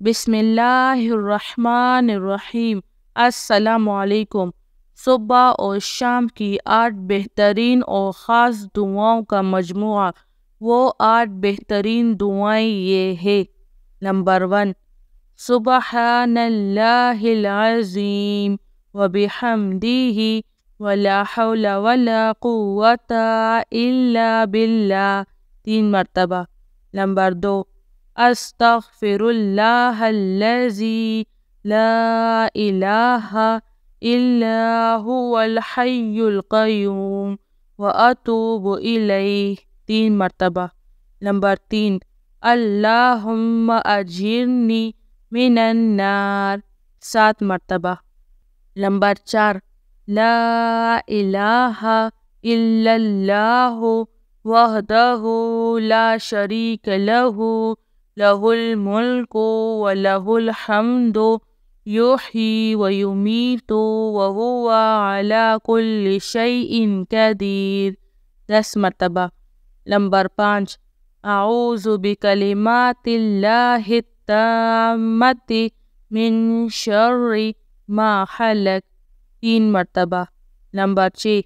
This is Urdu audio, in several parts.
بسم اللہ الرحمن الرحیم۔ السلام علیکم۔ صبح اور شام کی 8 بہترین اور خاص دعاؤں کا مجموعہ۔ وہ 8 بہترین دعائیں یہ ہے۔ نمبر 1، سبحان اللہ العظیم وبحمدہ ولا حول ولا قوة الا باللہ 3 مرتبہ۔ نمبر 2، استغفر اللہ الذی لا الہ الا هو الحی القیوم واتوب الیہ 3 مرتبہ۔ نمبر 3، اللہم اجرنی من النار 7 مرتبہ۔ نمبر 4، لا الہ الا اللہ وحدہ لا شریک لہ لہ الملک ولہ الحمد یحیی ویمیت وہو علی کل شیء قدیر 10 مرتبہ۔ نمبر 5، اعوذ بکلمات اللہ التامۃ من شر ما خلق 3 مرتبہ۔ نمبر 6،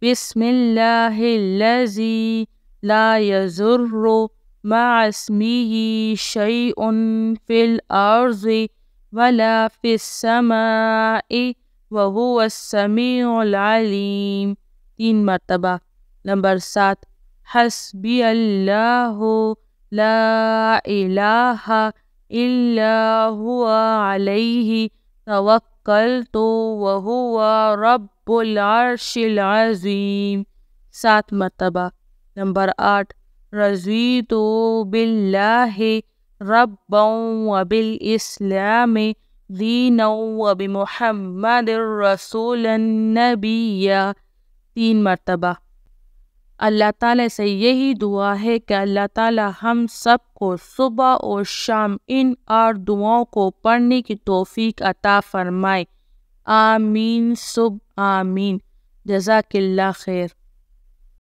بسم اللہ الذی لا یضر مع اسمہ شیء فی الارض ولا فی السماء وہو السمیع العلیم 3 مرتبہ۔ نمبر 7، حسبی اللہ لا الہ الا هو علیہ توکلت وہو رب العرش العظیم 7 مرتبہ۔ نمبر 8، رضیت باللہ ربا وبالاسلام دینا وبمحمد رسولا نبیا 3 مرتبہ۔ اللہ تعالیٰ سے یہی دعا ہے کہ اللہ تعالیٰ ہم سب کو صبح اور شام ان 8 دعاؤں کو پڑھنے کی توفیق عطا فرمائے۔ آمین سب آمین۔ جزاک اللہ خیر۔